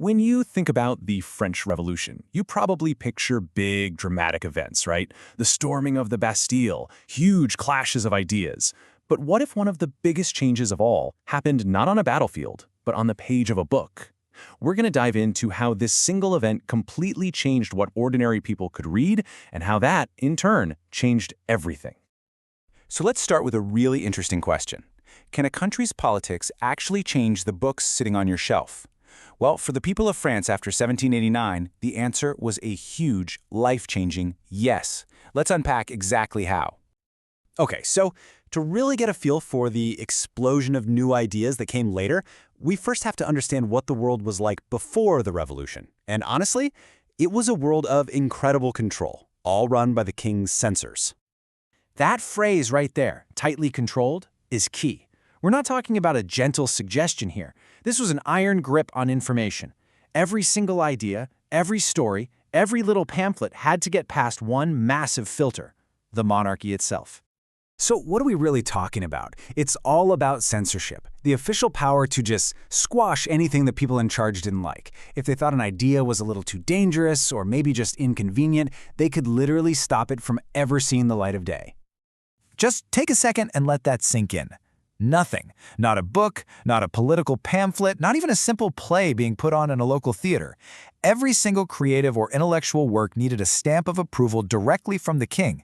When you think about the French Revolution, you probably picture big, dramatic events, right? The storming of the Bastille, huge clashes of ideas. But what if one of the biggest changes of all happened not on a battlefield, but on the page of a book? We're going to dive into how this single event completely changed what ordinary people could read, and how that, in turn, changed everything. So let's start with a really interesting question. Can a country's politics actually change the books sitting on your shelf? Well, for the people of France after 1789, the answer was a huge, life-changing yes. Let's unpack exactly how. Okay, so to really get a feel for the explosion of new ideas that came later, we first have to understand what the world was like before the revolution. And honestly, it was a world of incredible control, all run by the king's censors. That phrase right there, tightly controlled, is key. We're not talking about a gentle suggestion here. This was an iron grip on information. Every single idea, every story, every little pamphlet had to get past one massive filter, the monarchy itself. So what are we really talking about? It's all about censorship, the official power to just squash anything that people in charge didn't like. If they thought an idea was a little too dangerous or maybe just inconvenient, they could literally stop it from ever seeing the light of day. Just take a second and let that sink in. Nothing. Not a book, not a political pamphlet, not even a simple play being put on in a local theater. Every single creative or intellectual work needed a stamp of approval directly from the king.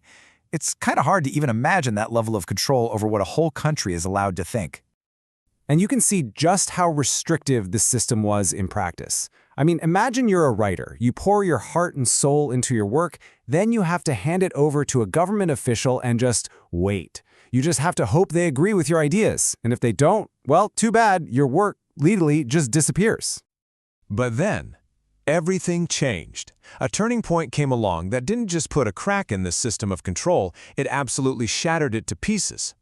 It's kind of hard to even imagine that level of control over what a whole country is allowed to think. And you can see just how restrictive this system was in practice. I mean, imagine you're a writer. You pour your heart and soul into your work, then you have to hand it over to a government official and just wait. You just have to hope they agree with your ideas. And if they don't, well, too bad, your work legally just disappears. But then, everything changed. A turning point came along that didn't just put a crack in this system of control, it absolutely shattered it to pieces.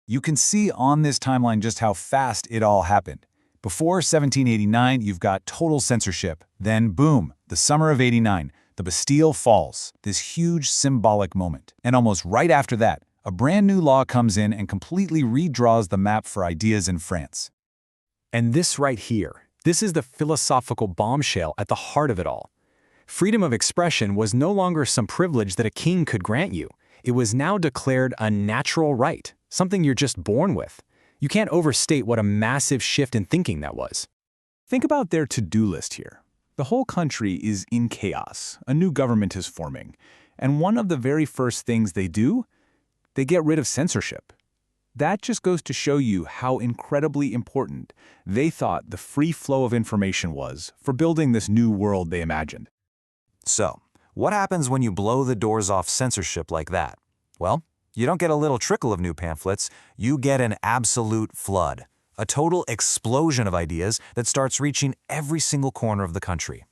You can see on this timeline just how fast it all happened. Before 1789, you've got total censorship. Then, boom, the summer of '89, the Bastille falls, this huge symbolic moment. And almost right after that, a brand new law comes in and completely redraws the map for ideas in France. And this right here, this is the philosophical bombshell at the heart of it all. Freedom of expression was no longer some privilege that a king could grant you. It was now declared a natural right, something you're just born with. You can't overstate what a massive shift in thinking that was. Think about their to-do list here. The whole country is in chaos. A new government is forming. And one of the very first things they do, they get rid of censorship. That just goes to show you how incredibly important they thought the free flow of information was for building this new world they imagined. So, what happens when you blow the doors off censorship like that? Well, you don't get a little trickle of new pamphlets, you get an absolute flood. A total explosion of ideas that starts reaching every single corner of the country.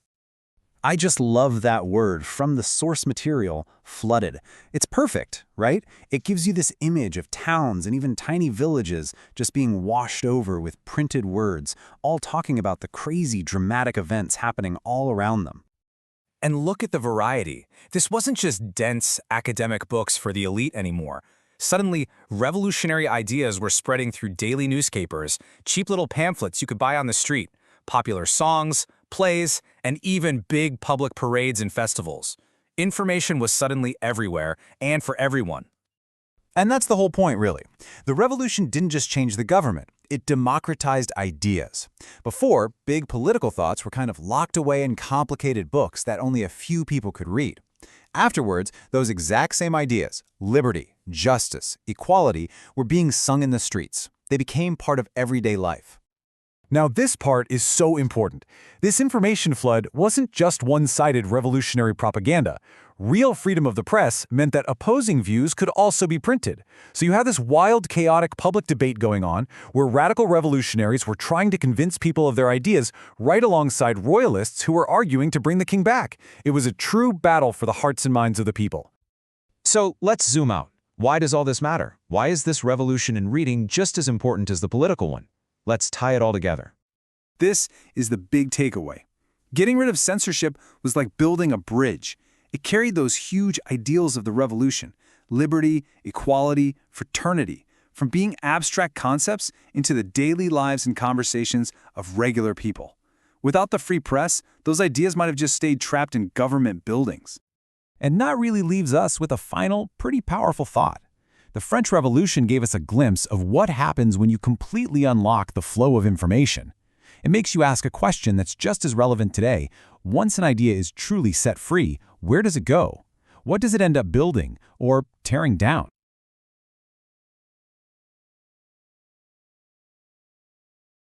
I just love that word from the source material, flooded. It's perfect, right? It gives you this image of towns and even tiny villages just being washed over with printed words, all talking about the crazy, dramatic events happening all around them. And look at the variety. This wasn't just dense academic books for the elite anymore. Suddenly, revolutionary ideas were spreading through daily newspapers, cheap little pamphlets you could buy on the street, popular songs, plays, and even big public parades and festivals. Information was suddenly everywhere and for everyone. And that's the whole point, really. The revolution didn't just change the government, it democratized ideas. Before, big political thoughts were kind of locked away in complicated books that only a few people could read. Afterwards, those exact same ideas, liberty, justice, equality, were being sung in the streets. They became part of everyday life. Now this part is so important. This information flood wasn't just one-sided revolutionary propaganda. Real freedom of the press meant that opposing views could also be printed. So you had this wild, chaotic public debate going on where radical revolutionaries were trying to convince people of their ideas right alongside royalists who were arguing to bring the king back. It was a true battle for the hearts and minds of the people. So let's zoom out. Why does all this matter? Why is this revolution in reading just as important as the political one? Let's tie it all together. This is the big takeaway. Getting rid of censorship was like building a bridge. It carried those huge ideals of the revolution, liberty, equality, fraternity, from being abstract concepts into the daily lives and conversations of regular people. Without the free press, those ideas might have just stayed trapped in government buildings. And that really leaves us with a final, pretty powerful thought. The French Revolution gave us a glimpse of what happens when you completely unlock the flow of information. It makes you ask a question that's just as relevant today. Once an idea is truly set free, where does it go? What does it end up building or tearing down?